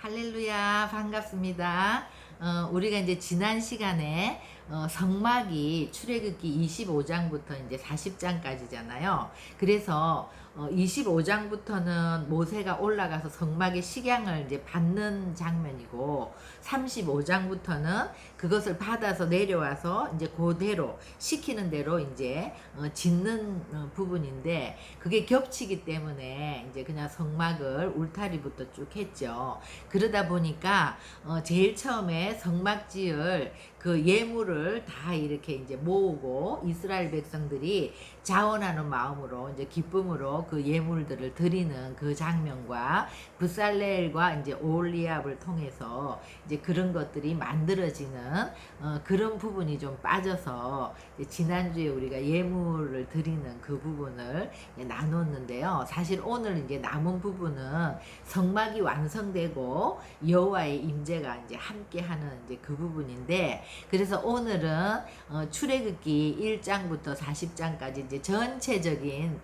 할렐루야, 반갑습니다. 우리가 이제 지난 시간에 성막이 출애굽기 25장부터 이제 40장까지잖아요. 그래서 25장부터는 모세가 올라가서 성막의 식양을 이제 받는 장면이고, 35장부터는 그것을 받아서 내려와서 이제 그대로 시키는 대로 이제 짓는 부분인데, 그게 겹치기 때문에 이제 그냥 성막을 울타리부터 쭉 했죠. 그러다 보니까 제일 처음에 성막 지을 그 예물을 다 이렇게 이제 모으고 이스라엘 백성들이 자원하는 마음으로 이제 기쁨으로 그 예물들을 드리는 그 장면과 브살렐과 이제 오홀리압을 통해서 이제 그런 것들이 만들어지는 그런 부분이 좀 빠져서 지난주에 우리가 예물을 드리는 그 부분을 나눴는데요. 사실 오늘 이제 남은 부분은 성막이 완성되고 여호와의 임재가 이제 함께하는 이제 그 부분인데, 그래서 오늘은 출애굽기 1장부터 40장까지 이제 전체적인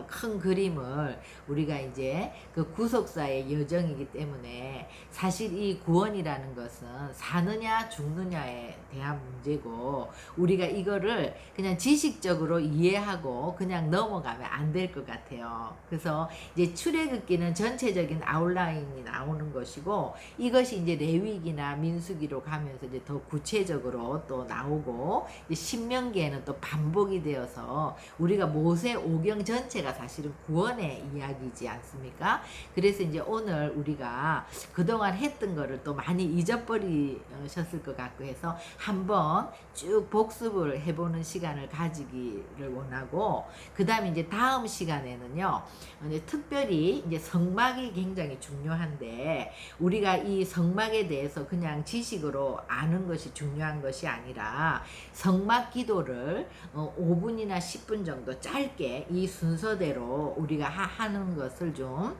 큰 그림을 우리가 이제 그 구속사의 여정이기 때문에, 사실 이 구원이라는 것은 사느냐 죽느냐에 대한 문제고, 우리가 이거를 그냥 지식적으로 이해하고 그냥 넘어가면 안 될 것 같아요. 그래서 이제 출애굽기는 전체적인 아웃라인이 나오는 것이고, 이것이 이제 레위기나 민수기로 가면서 이제 더 구체적으로 또 나오고, 이제 신명기에는 또 반복이 되어서 우리가 모세 오경 전체가 사실은 구원의 이야기이지 않습니까? 그래서 이제 오늘 우리가 그동안 했던 거를 또 많이 잊어버리셨을 것 같고 해서 한번 쭉 복습을 해보는 시간을 가지기를 원하고, 그 다음에 이제 다음 시간에는요, 이제 특별히 이제 성막이 굉장히 중요한데, 우리가 이 성막에 대해서 그냥 지식으로 아는 것이 중요한 것이 아니라 성막 기도를 5분이나 10분 정도 짧게 이 순서대로 우리가 하는 것을 좀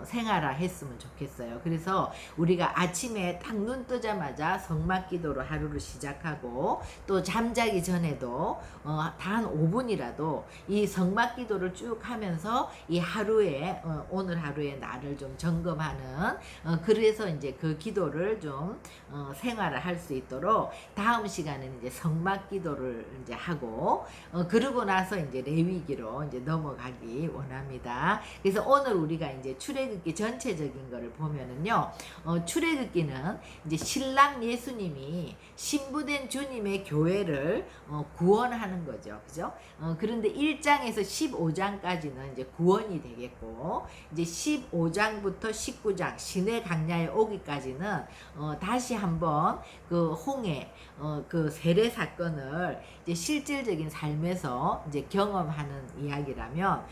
생활화 했으면 좋겠어요. 그래서 우리가 아침에 딱 눈 뜨자마자 성막 기도로 하루를 시작하고, 또 잠자기 전에도 단 5분이라도 이 성막 기도를 쭉 하면서 이 하루에 오늘 하루의 나를 좀 점검하는, 그래서 이제 그 기도를 좀 생활을 할 수 있도록 다음 시간에는 이제 성막 기도를 이제 하고, 그러고 나서 이제 레위기로 이제 넘어가기 원합니다. 그래서 오늘 우리가 이제 출애굽기 전체적인 거를 보면은요, 출애굽기는 이제 신랑 예수님이 신부된 주님의 교회를 구원하는 거죠. 그죠? 그런데 1장에서 15장까지는 이제 구원이 되겠고, 이제 15장부터 19장 신의 강야에 오기까지는 다시 한번 그 홍해 그 세례 사건을 이제 실질적인 삶에서 이제 경험하는 이야기라면,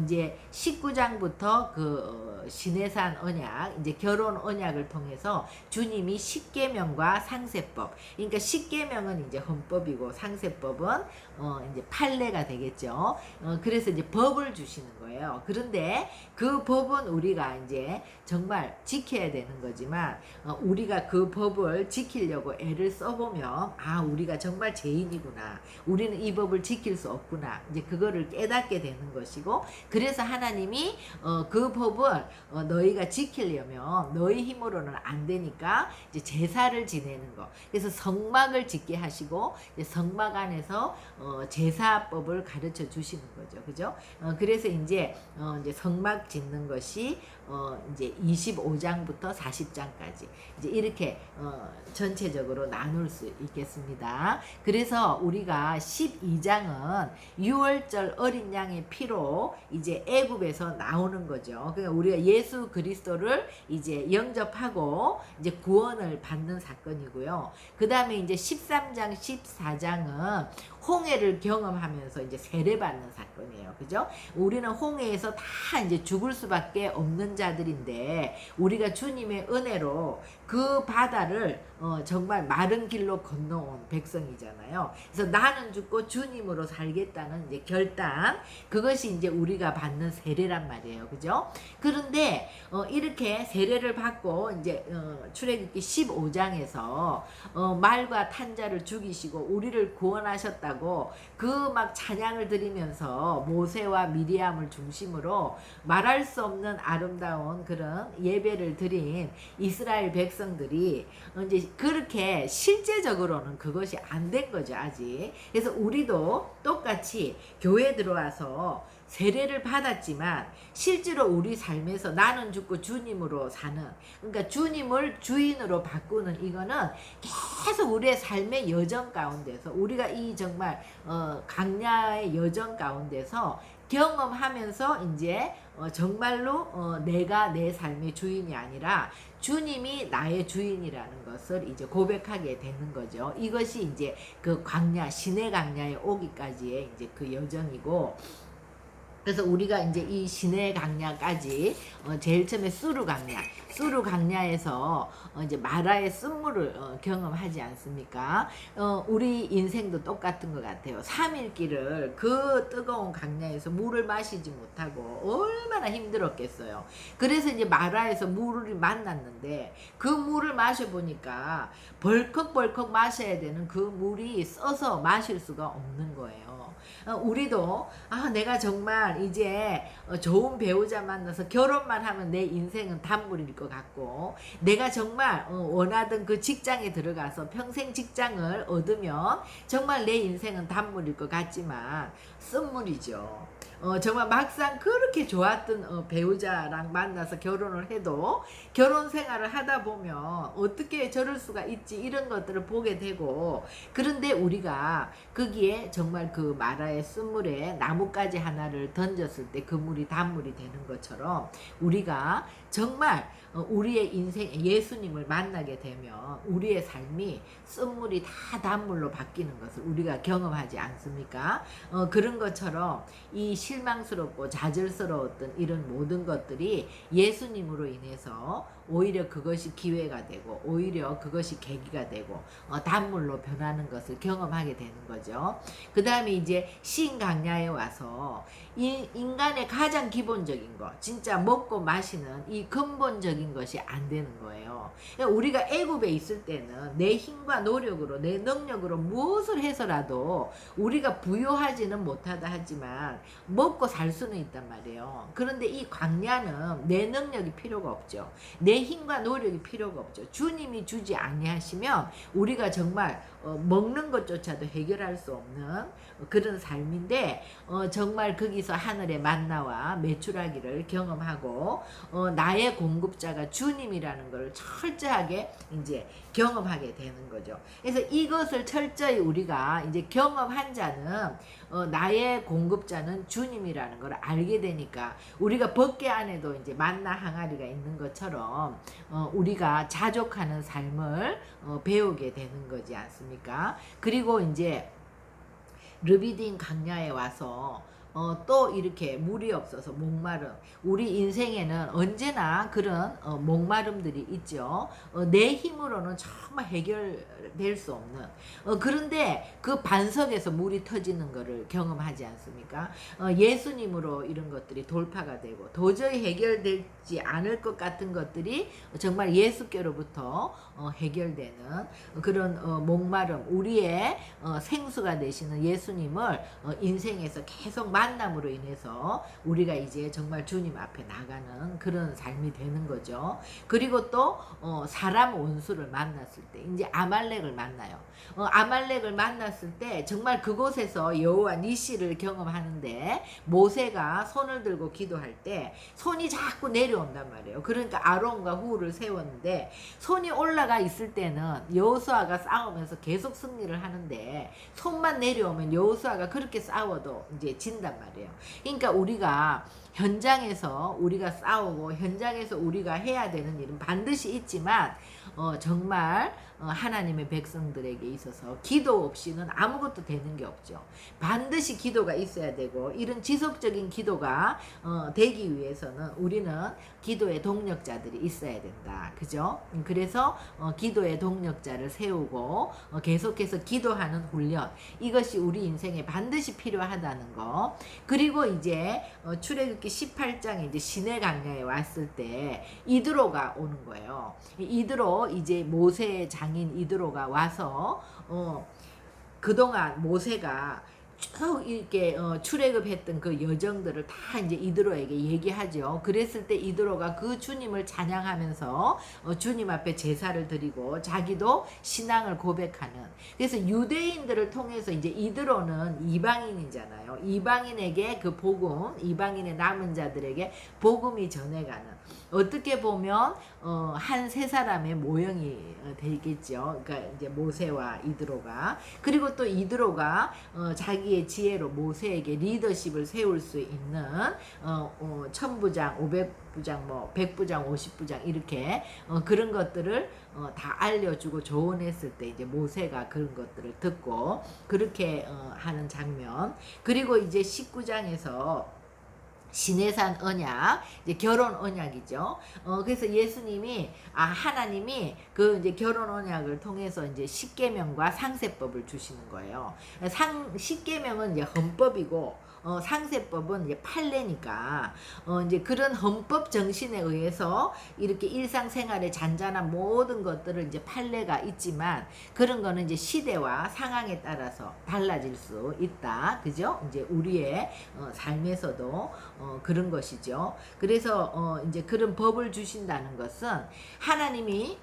이제 19장부터 그 시내산 언약, 이제 결혼 언약을 통해서 주님이 십계명과 상세법, 그러니까 십계명은 이제 헌법이고 상세법은 이제 판례가 되겠죠. 그래서 이제 법을 주시는 거예요. 그런데 그 법은 우리가 이제 정말 지켜야 되는 거지만, 우리가 그 법을 지키려고 애를 써보면, 아, 우리가 정말 죄인이구나, 우리는 이 법을 지킬 수 없구나, 이제 그거를 깨닫게 되는 것이고, 그래서 하나님이 그 법을 너희가 지키려면 너희 힘으로는 안 되니까 이제 제사를 지내는 거, 그래서 성막을 짓게 하시고 이제 성막 안에서 제사법을 가르쳐 주시는 거죠. 그죠? 그래서 이제 성막 짓는 것이 이제 25장부터 40장까지 이제 이렇게 전체적으로 나눌 수 있겠습니다. 그래서 우리가 12장은 6월절 어린 양의 피로 이제 애굽에서 나오는 거죠. 그러니까 우리가 예수 그리스도를 이제 영접하고 이제 구원을 받는 사건이고요. 그 다음에 이제 13장, 14장은 홍해를 경험하면서 이제 세례받는 사건이에요. 그죠? 우리는 홍해에서 다 이제 죽을 수밖에 없는 자들인데, 우리가 주님의 은혜로 그 바다를 정말 다른 길로 건너온 백성이잖아요. 그래서 나는 죽고 주님으로 살겠다는 이제 결단, 그것이 이제 우리가 받는 세례란 말이에요. 그죠? 그런데 이렇게 세례를 받고 이제 출애굽기 15장에서 말과 탄자를 죽이시고 우리를 구원하셨다고 그 막 찬양을 드리면서 모세와 미리암을 중심으로 말할 수 없는 아름다운 그런 예배를 드린 이스라엘 백성들이 이제 그렇게 실제적으로는 그것이 안 된 거죠, 아직. 그래서 우리도 똑같이 교회 들어와서 세례를 받았지만 실제로 우리 삶에서 나는 죽고 주님으로 사는, 그러니까 주님을 주인으로 바꾸는, 이거는 계속 우리의 삶의 여정 가운데서 우리가 이 정말 강야의 여정 가운데서 경험하면서 이제 정말로 내가 내 삶의 주인이 아니라 주님이 나의 주인이라는 것을 이제 고백하게 되는 거죠. 이것이 이제 그 광야, 신의 강야에 오기까지의 이제 그 여정이고, 그래서 우리가 이제 이 시내 강야까지 제일 처음에 수르 강야에서 이제 마라의 쓴물을 경험하지 않습니까? 우리 인생도 똑같은 것 같아요. 3일 길을 그 뜨거운 강야에서 물을 마시지 못하고 얼마나 힘들었겠어요. 그래서 이제 마라에서 물을 만났는데 그 물을 마셔보니까 벌컥벌컥 마셔야 되는 그 물이 써서 마실 수가 없는 거예요. 우리도 내가 정말 이제 좋은 배우자 만나서 결혼만 하면 내 인생은 단물일 것 같고, 내가 정말 원하던 그 직장에 들어가서 평생 직장을 얻으면 정말 내 인생은 단물일 것 같지만 쓴물이죠. 정말 막상 그렇게 좋았던 배우자랑 만나서 결혼을 해도 결혼 생활을 하다 보면 어떻게 저럴 수가 있지, 이런 것들을 보게 되고, 그런데 우리가 거기에 정말 그 마라의 쓴물에 나뭇가지 하나를 던졌을 때 그 물이 단물이 되는 것처럼 우리가 정말 우리의 인생 예수님을 만나게 되면 우리의 삶이 쓴물이 다 단물로 바뀌는 것을 우리가 경험하지 않습니까? 그런 것처럼 이 실망스럽고 좌절스러웠던 이런 모든 것들이 예수님으로 인해서 오히려 그것이 기회가 되고 오히려 그것이 계기가 되고 단물로 변하는 것을 경험하게 되는 거죠. 그 다음에 이제 신강야에 와서 이 인간의 가장 기본적인 것, 진짜 먹고 마시는 이 근본적인 것이 안 되는 거예요. 우리가 애굽에 있을 때는 내 힘과 노력으로, 내 능력으로 무엇을 해서라도 우리가 부유하지는 못하다 하지만 먹고 살 수는 있단 말이에요. 그런데 이 광야는 내 능력이 필요가 없죠. 내 힘과 노력이 필요가 없죠. 주님이 주지 아니하시면 우리가 정말 먹는 것조차도 해결할 수 없는 그런 삶인데, 정말 거기서 하늘의 만나와 메추라기를 경험하고 나의 공급자가 주님이라는 걸 철저하게 이제 경험하게 되는 거죠. 그래서 이것을 철저히 우리가 이제 경험한 자는 나의 공급자는 주님이라는 걸 알게 되니까 우리가 법궤 안에도 이제 만나 항아리가 있는 것처럼 우리가 자족하는 삶을 배우게 되는 거지 않습니까? 그리고 이제 르비딘 강야에 와서 또 이렇게 물이 없어서 목마름, 우리 인생에는 언제나 그런 목마름들이 있죠. 내 힘으로는 정말 해결될 수 없는, 그런데 그 반석에서 물이 터지는 것을 경험하지 않습니까? 예수님으로 이런 것들이 돌파가 되고 도저히 해결되지 않을 것 같은 것들이 정말 예수께로부터 해결되는 그런 목마름, 우리의 생수가 되시는 예수님을 인생에서 계속 만남으로 인해서 우리가 이제 정말 주님 앞에 나가는 그런 삶이 되는 거죠. 그리고 또 사람 원수를 만났을 때 이제 아말렉을 만나요. 아말렉을 만났을 때 정말 그곳에서 여호와 니시를 경험하는데, 모세가 손을 들고 기도할 때 손이 자꾸 내려온단 말이에요. 그러니까 아론과 후를 세웠는데 손이 올라가 있을 때는 여호수아가 싸우면서 계속 승리를 하는데 손만 내려오면 여호수아가 그렇게 싸워도 이제 진단 말이에요. 그러니까 우리가 현장에서 우리가 싸우고 현장에서 우리가 해야 되는 일은 반드시 있지만 정말 하나님의 백성들에게 있어서 기도 없이는 아무것도 되는 게 없죠. 반드시 기도가 있어야 되고, 이런 지속적인 기도가 되기 위해서는 우리는 기도의 동력자들이 있어야 된다. 그죠? 그래서 기도의 동력자를 세우고 계속해서 기도하는 훈련, 이것이 우리 인생에 반드시 필요하다는 거. 그리고 이제 출애굽기 18장에 이제 시내 강야에 왔을 때 이드로가 오는 거예요. 이드로, 이제 모세의 장인 이드로가 와서 그동안 모세가 쭉 이렇게 출애굽했던 그 여정들을 다 이제 이드로에게 얘기하죠. 그랬을 때 이드로가 그 주님을 찬양하면서 주님 앞에 제사를 드리고 자기도 신앙을 고백하는. 그래서 유대인들을 통해서 이제 이드로는 이방인이잖아요. 이방인에게 그 복음, 이방인의 남은 자들에게 복음이 전해가는, 어떻게 보면 한 세 사람의 모형이 되겠죠. 그러니까 이제 모세와 이드로가. 그리고 또 이드로가 자기의 지혜로 모세에게 리더십을 세울 수 있는 1000부장, 500부장, 뭐 100부장, 50부장 이렇게 그런 것들을 다 알려주고 조언했을 때 이제 모세가 그런 것들을 듣고 그렇게 하는 장면. 그리고 이제 19장에서 시내산 언약, 이제 결혼 언약이죠. 그래서 예수님이, 하나님이 그 이제 결혼 언약을 통해서 이제 십계명과 상세법을 주시는 거예요. 십계명은 이제 헌법이고, 상세법은 이제 판례니까, 이제 그런 헌법 정신에 의해서 이렇게 일상생활의 잔잔한 모든 것들을 이제 판례가 있지만, 그런 거는 이제 시대와 상황에 따라서 달라질 수 있다. 그죠? 이제 우리의 삶에서도 그런 것이죠. 그래서 이제 그런 법을 주신다는 것은 하나님이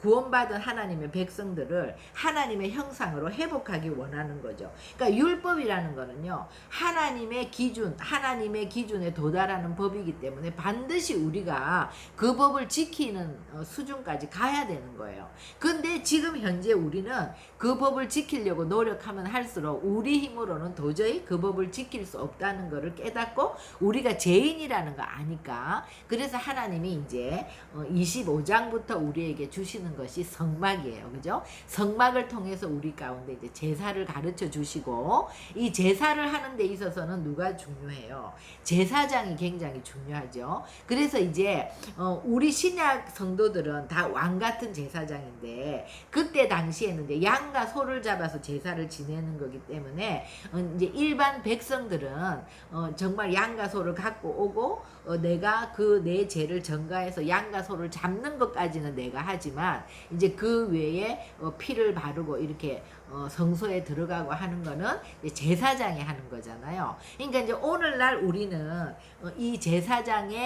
구원받은 하나님의 백성들을 하나님의 형상으로 회복하기 원하는 거죠. 그러니까 율법이라는 거는요, 하나님의 기준에 도달하는 법이기 때문에 반드시 우리가 그 법을 지키는 수준까지 가야 되는 거예요. 근데 지금 현재 우리는 그 법을 지키려고 노력하면 할수록 우리 힘으로는 도저히 그 법을 지킬 수 없다는 것을 깨닫고 우리가 죄인이라는 거 아니까, 그래서 하나님이 이제 25장부터 우리에게 주시는 것이 성막이에요. 그죠? 성막을 통해서 우리 가운데 이제 제사를 가르쳐 주시고, 이 제사를 하는 데 있어서는 누가 중요해요? 제사장이 굉장히 중요하죠. 그래서 이제 우리 신약 성도들은 다 왕 같은 제사장인데, 그때 당시에는 이제 양과 소를 잡아서 제사를 지내는 거기 때문에 이제 일반 백성들은 정말 양과 소를 갖고 오고 내가 그 내 죄를 전가해서 양과 소를 잡는 것까지는 내가 하지만, 이제 그 외에 피를 바르고 이렇게 성소에 들어가고 하는 거는 제사장이 하는 거잖아요. 그러니까 이제 오늘날 우리는 이 제사장을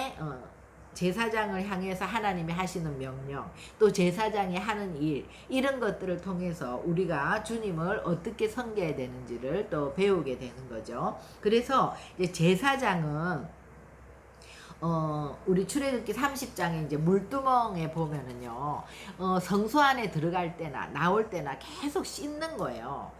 향해서 하나님이 하시는 명령, 또 제사장이 하는 일, 이런 것들을 통해서 우리가 주님을 어떻게 섬겨야 되는지를 또 배우게 되는 거죠. 그래서 이제 제사장은 우리 출애굽기 30장에 이제 물두멍에 보면은요, 성소 안에 들어갈 때나 나올 때나 계속 씻는 거예요.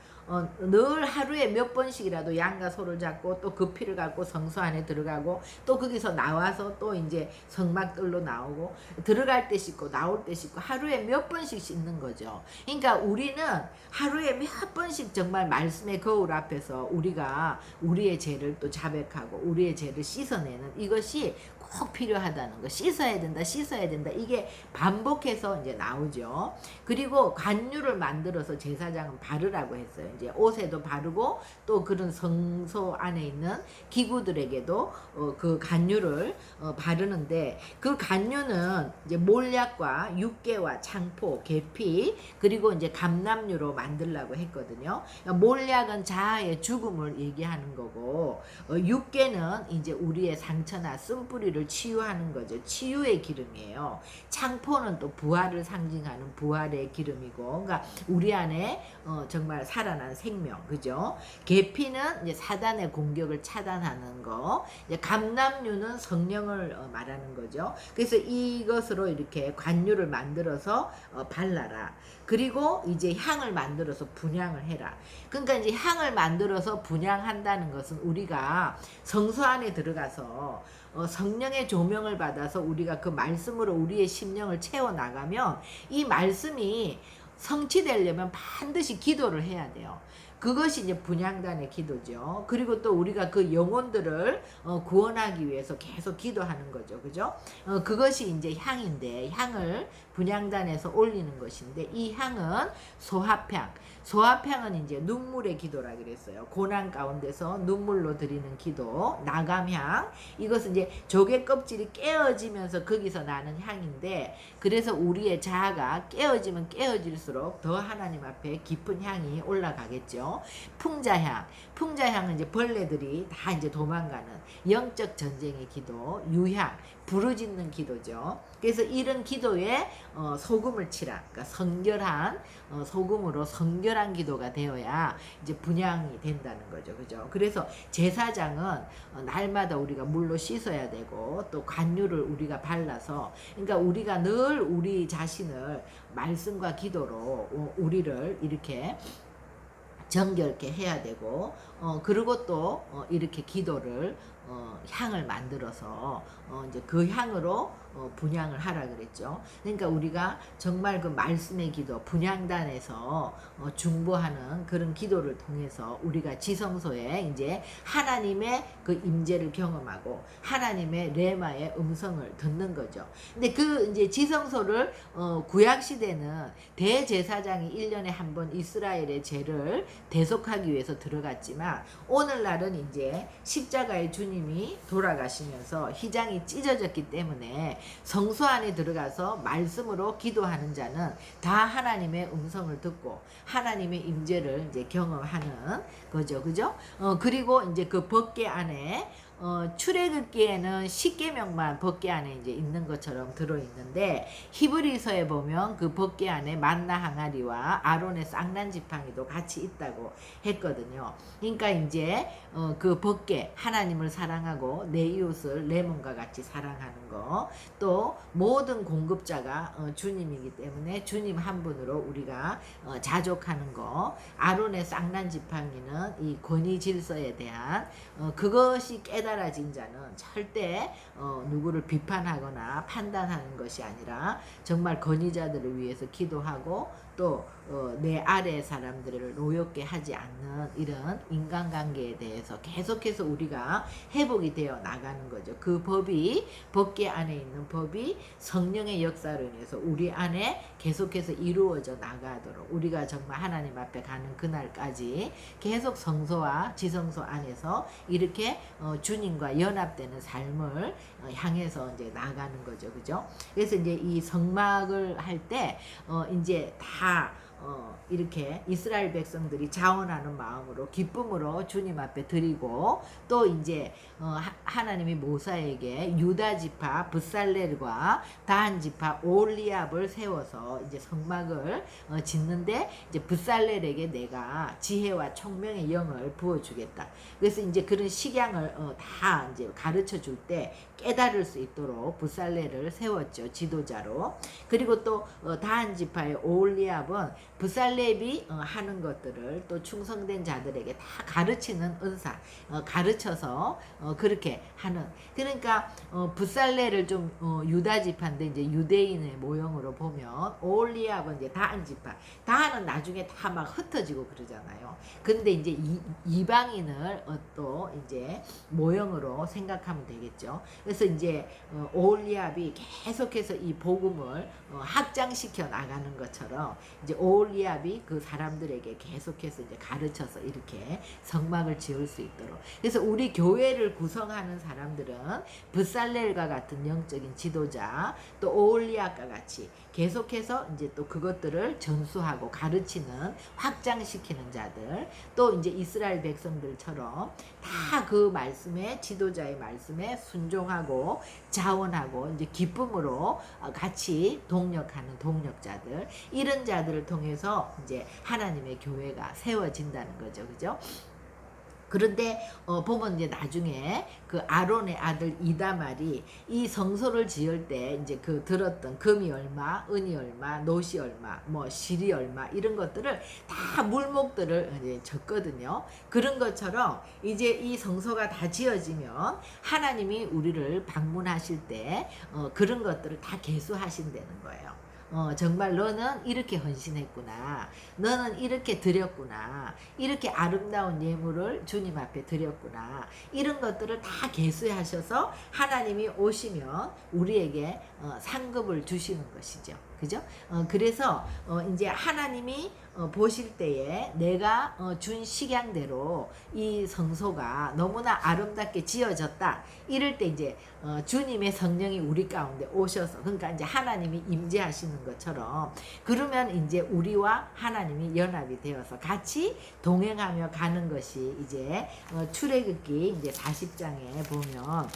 늘 하루에 몇 번씩이라도 양과 소를 잡고 또 그 피를 갖고 성소 안에 들어가고, 또 거기서 나와서 또 이제 성막들로 나오고, 들어갈 때 씻고 나올 때 씻고 하루에 몇 번씩 씻는 거죠. 그러니까 우리는 하루에 몇 번씩 정말 말씀의 거울 앞에서 우리가 우리의 죄를 또 자백하고 우리의 죄를 씻어내는 이것이 꼭 필요하다는 거. 씻어야 된다, 씻어야 된다. 이게 반복해서 이제 나오죠. 그리고 관유를 만들어서 제사장은 바르라고 했어요. 이제 옷에도 바르고, 또 그런 성소 안에 있는 기구들에게도 그 관유를 바르는데, 그 관유는 이제 몰약과 육개와 창포, 계피, 그리고 이제 감람유로 만들라고 했거든요. 그러니까 몰약은 자아의 죽음을 얘기하는 거고, 육개는 이제 우리의 상처나 쓴뿌리를 치유하는 거죠. 치유의 기름이에요. 창포는 또 부활을 상징하는 부활의 기름이고, 그러니까 우리 안에 정말 살아난 생명, 그죠? 계피는 이제 사단의 공격을 차단하는 거, 이제 감람유는 성령을 말하는 거죠. 그래서 이것으로 이렇게 관유를 만들어서 발라라. 그리고 이제 향을 만들어서 분향을 해라. 그러니까 이제 향을 만들어서 분향한다는 것은 우리가 성소 안에 들어가서 성령의 조명을 받아서 우리가 그 말씀으로 우리의 심령을 채워 나가면 이 말씀이 성취되려면 반드시 기도를 해야 돼요. 그것이 이제 분향단의 기도죠. 그리고 또 우리가 그 영혼들을 구원하기 위해서 계속 기도하는 거죠. 그죠? 그것이 이제 향인데, 향을 분향단에서 올리는 것인데, 이 향은 소합향. 소합향은 이제 눈물의 기도라 그랬어요. 고난 가운데서 눈물로 드리는 기도. 나감향. 이것은 이제 조개 껍질이 깨어지면서 거기서 나는 향인데, 그래서 우리의 자아가 깨어지면 깨어질수록 더 하나님 앞에 깊은 향이 올라가겠죠. 풍자향. 풍자향은 이제 벌레들이 다 이제 도망가는 영적 전쟁의 기도. 유향. 부르짖는 기도죠. 그래서 이런 기도에 소금을 치라. 그러니까 성결한 소금으로 성결한 기도가 되어야 이제 분향이 된다는 거죠. 그죠? 그래서 제사장은 날마다 우리가 물로 씻어야 되고 또 관유를 우리가 발라서, 그러니까 우리가 늘 우리 자신을 말씀과 기도로 우리를 이렇게 정결케 해야 되고, 그리고 또 이렇게 기도를 향을 만들어서 이제 그 향으로 분향을 하라 그랬죠. 그러니까 우리가 정말 그 말씀의 기도, 분향단에서 중보하는 그런 기도를 통해서 우리가 지성소에 이제 하나님의 그 임재를 경험하고 하나님의 레마의 음성을 듣는 거죠. 근데 그 이제 지성소를 구약 시대는 대제사장이 1년에 한 번 이스라엘의 죄를 대속하기 위해서 들어갔지만, 오늘날은 이제 십자가의 주님이 돌아가시면서 휘장이 찢어졌기 때문에 성소 안에 들어가서 말씀으로 기도하는 자는 다 하나님의 음성을 듣고 하나님의 임재를 이제 경험하는 거죠. 그죠? 그리고 이제 그 법궤 안에 출애굽기에는 10계명만 법궤 안에 이제 있는 것처럼 들어 있는데, 히브리서에 보면 그 법궤 안에 만나 항아리와 아론의 쌍난 지팡이도 같이 있다고 했거든요. 그러니까 이제 그 법궤, 하나님을 사랑하고 내 이웃을 내 몸과 같이 사랑하는 거, 또 모든 공급자가 주님이기 때문에 주님 한 분으로 우리가 자족하는 거, 아론의 쌍난 지팡이는 이 권위 질서에 대한 그것이 깨달아진 자는 절대 누구를 비판하거나 판단하는 것이 아니라 정말 권위자들을 위해서 기도하고 또 내 아래 사람들을 노엽게 하지 않는 이런 인간관계에 대해서 계속해서 우리가 회복이 되어 나가는 거죠. 그 법이, 법궤 안에 있는 법이 성령의 역사로 인해서 우리 안에 계속해서 이루어져 나가도록 우리가 정말 하나님 앞에 가는 그날까지 계속 성소와 지성소 안에서 이렇게 주님과 연합되는 삶을 향해서 이제 나가는 거죠. 그죠? 그래서 이제 이 성막을 할 때 이제 다 이렇게 이스라엘 백성들이 자원하는 마음으로 기쁨으로 주님 앞에 드리고, 또 이제 하나님이 모사에게 유다 지파 붓살렐과 다한 지파 올리압을 세워서 이제 성막을 짓는데, 이제 붓살렐에게 내가 지혜와 총명의 영을 부어주겠다. 그래서 이제 그런 식양을 다 이제 가르쳐 줄 때 깨달을 수 있도록 붓살렐을 세웠죠, 지도자로. 그리고 또 다한 지파의 올리압은 붓살렙이 하는 것들을 또 충성된 자들에게 다 가르치는 은사, 가르쳐서 그렇게 하는. 그러니까 붓살렙을 좀 유다 지파인데 이제 유대인의 모형으로 보면, 올리압은 이제 다한 지파. 다한은 나중에 다 막 흩어지고 그러잖아요. 근데 이제 이방인을 또 이제 모형으로 생각하면 되겠죠. 그래서 이제 올리압이 계속해서 이 복음을 확장시켜 나가는 것처럼 이제 올리압이 그 사람들에게 계속해서 이제 가르쳐서 이렇게 성막을 지을 수 있도록. 그래서 우리 교회를 구성하는 사람들은 붓살렐과 같은 영적인 지도자, 또 올리압과 같이 계속해서 이제 또 그것들을 전수하고 가르치는, 확장시키는 자들, 또 이제 이스라엘 백성들처럼 다 그 말씀에, 지도자의 말씀에 순종하고 자원하고 이제 기쁨으로 같이 동력하는 동력자들, 이런 자들을 통해서 이제 하나님의 교회가 세워진다는 거죠. 그죠? 그런데 보면 이제 나중에 그 아론의 아들 이다말이 이 성소를 지을 때 이제 그 들었던 금이 얼마, 은이 얼마, 노시 얼마, 뭐 실이 얼마 이런 것들을 다 물목들을 이제 줬거든요. 그런 것처럼 이제 이 성소가 다 지어지면 하나님이 우리를 방문하실 때 그런 것들을 다 계수하신다는 거예요. 정말 너는 이렇게 헌신했구나. 너는 이렇게 드렸구나. 이렇게 아름다운 예물을 주님 앞에 드렸구나. 이런 것들을 다 계수하셔서 하나님이 오시면 우리에게 상급을 주시는 것이죠. 그죠? 그래서 이제 하나님이 보실 때에 내가 준 식양대로 이 성소가 너무나 아름답게 지어졌다. 이럴 때 이제 주님의 성령이 우리 가운데 오셔서, 그러니까 이제 하나님이 임재하시는 것처럼, 그러면 이제 우리와 하나님이 연합이 되어서 같이 동행하며 가는 것이 이제 출애굽기 이제 40장에 보면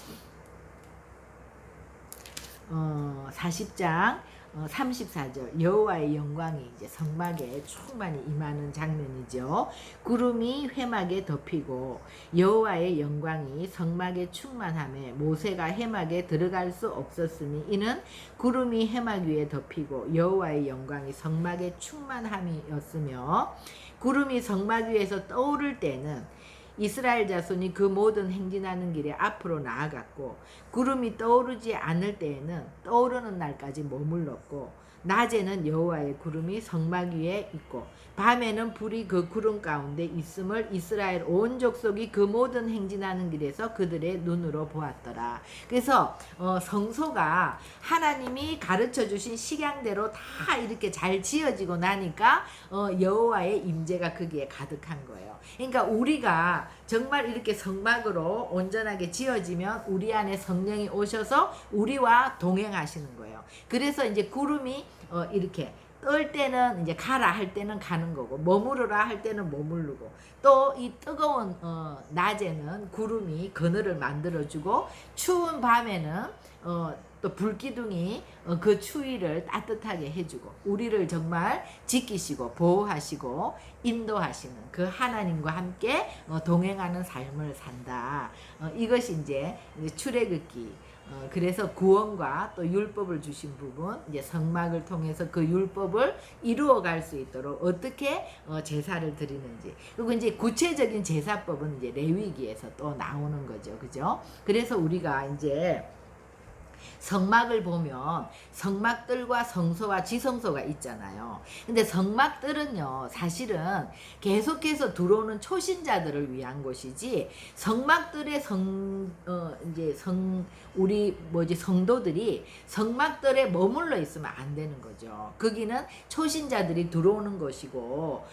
40장 34절 여호와의 영광이 이제 성막에 충만히 임하는 장면이죠. 구름이 회막에 덮이고 여호와의 영광이 성막에 충만하며 모세가 회막에 들어갈 수 없었으니 이는 구름이 회막 위에 덮이고 여호와의 영광이 성막에 충만함이었으며, 구름이 성막 위에서 떠오를 때는 이스라엘 자손이 그 모든 행진하는 길에 앞으로 나아갔고, 구름이 떠오르지 않을 때에는 떠오르는 날까지 머물렀고, 낮에는 여호와의 구름이 성막 위에 있고 밤에는 불이 그 구름 가운데 있음을 이스라엘 온 족속이 그 모든 행진하는 길에서 그들의 눈으로 보았더라. 그래서 성소가 하나님이 가르쳐 주신 식양대로 다 이렇게 잘 지어지고 나니까 여호와의 임재가 거기에 가득한 거예요. 그러니까 우리가 정말 이렇게 성막으로 온전하게 지어지면 우리 안에 성령이 오셔서 우리와 동행하시는 거예요. 그래서 이제 구름이 이렇게 떨 때는 이제 가라 할 때는 가는 거고, 머무르라 할 때는 머무르고, 또 이 뜨거운 낮에는 구름이 그늘을 만들어주고, 추운 밤에는 또 불기둥이 그 추위를 따뜻하게 해주고, 우리를 정말 지키시고 보호하시고 인도하시는 그 하나님과 함께 동행하는 삶을 산다. 이것이 이제 출애굽기. 그래서 구원과 또 율법을 주신 부분, 이제 성막을 통해서 그 율법을 이루어갈 수 있도록 어떻게 제사를 드리는지, 그리고 이제 구체적인 제사법은 이제 레위기에서 또 나오는 거죠, 그죠? 그래서 우리가 이제 성막을 보면 성막들과 성소와 지성소가 있잖아요. 근데 성막들은요, 사실은 계속해서 들어오는 초신자들을 위한 곳이지, 성막들의 우리 성도들이 성막들에 머물러 있으면 안 되는 거죠. 거기는 초신자들이 들어오는 곳이고,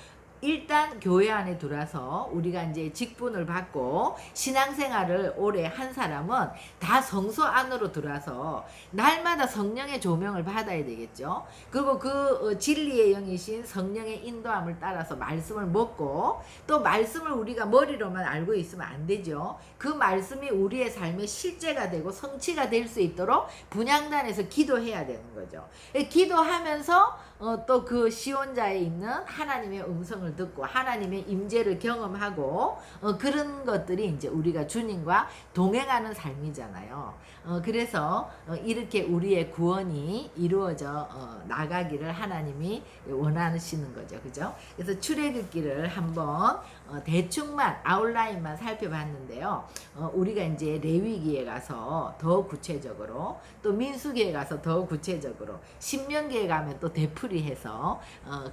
일단 교회 안에 들어와서 우리가 이제 직분을 받고 신앙생활을 오래 한 사람은 다 성소 안으로 들어와서 날마다 성령의 조명을 받아야 되겠죠. 그리고 그 진리의 영이신 성령의 인도함을 따라서 말씀을 먹고, 또 말씀을 우리가 머리로만 알고 있으면 안 되죠. 그 말씀이 우리의 삶의 실제가 되고 성취가 될 수 있도록 분향단에서 기도해야 되는 거죠. 기도하면서 또 그 시온자에 있는 하나님의 음성을 듣고 하나님의 임재를 경험하고 그런 것들이 이제 우리가 주님과 동행하는 삶이잖아요. 그래서 이렇게 우리의 구원이 이루어져 나가기를 하나님이 원하시는 거죠, 그죠? 그래서 출애굽기를 한번 대충만 아웃라인만 살펴봤는데요. 우리가 이제 레위기에 가서 더 구체적으로, 또 민수기에 가서 더 구체적으로, 신명기에 가면 또 되풀이해서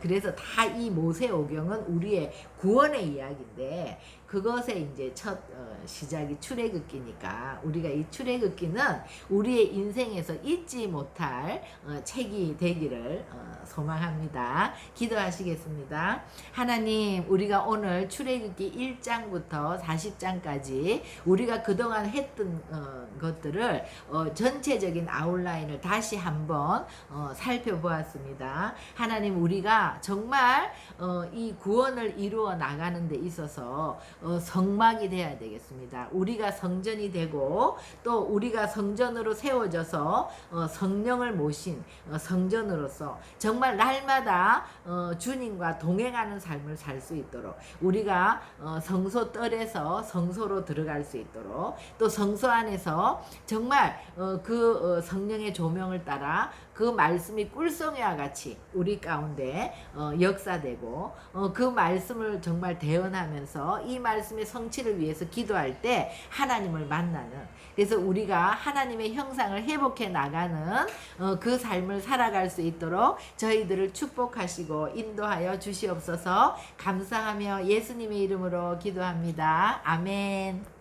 그래서 다 이 모세오경은 우리의 구원의 이야기인데, 그것의 이제 첫 시작이 출애굽기니까 우리가 이 출애굽기는 우리의 인생에서 잊지 못할 책이 되기를 소망합니다. 기도하시겠습니다. 하나님, 우리가 오늘 출애굽기 1장부터 40장까지 우리가 그동안 했던 것들을 전체적인 아웃라인을 다시 한번 살펴보았습니다. 하나님, 우리가 정말 이 구원을 이루어 나가는 데 있어서 성막이 되어야 되겠습니다. 우리가 성전이 되고, 또 우리가 성전으로 세워져서 성령을 모신 성전으로서 정말 날마다 주님과 동행하는 삶을 살 수 있도록 우리가 성소 뜰에서 성소로 들어갈 수 있도록 또 성소 안에서 정말 그 성령의 조명을 따라 그 말씀이 꿀송이와 같이 우리 가운데 역사되고 그 말씀을 정말 대언하면서 이 말씀의 성취를 위해서 기도할 때 하나님을 만나는, 그래서 우리가 하나님의 형상을 회복해 나가는 그 삶을 살아갈 수 있도록 저희들을 축복하시고 인도하여 주시옵소서. 감사하며 예수님의 이름으로 기도합니다. 아멘.